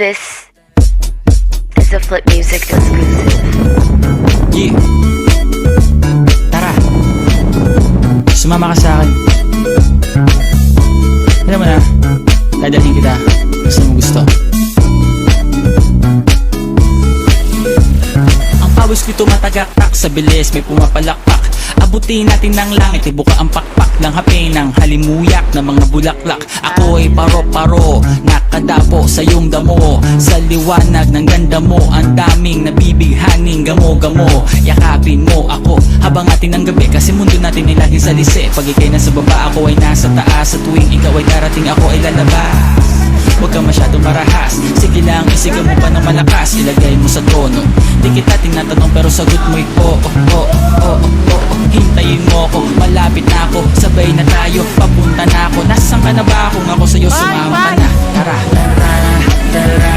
This is a Flip Music exclusive. Yeah. Tara, sumama ka sa akin. Alam mo na, dadalhin kita sa mo gusto. Ang pawis ko'y tumatagaktak sa bilis, may pumapalakpak. Abutin natin ng langit, ibuka ang pakpak ng hapin ng halimuyak ng mga bulaklak. Ako ay paro-paro, nakadapo sa iyong damo. Sa liwanag ng ganda mo, ang daming nabibighaning gamo-gamo. Yakapin mo ako habang atin ng gabi, kasi mundo natin ay laging salisi. Pag ikay nasa baba, ako ay nasa taas. Sa tuwing ikaw ay darating, ako ay lalabas. Huwag kang masyadong marahas, sige lang, isigaw mo pa ng malakas. Ilagay mo sa tono, di kita tinatanong pero sagot mo'y oo, oo, oo, oo. Hintayin mo ako, malapit na ako, sabay na tayo, papunta na ako. Nasaan ka na ba? Kung ako sa'yo, sumama ka na. Tara, tara, tara.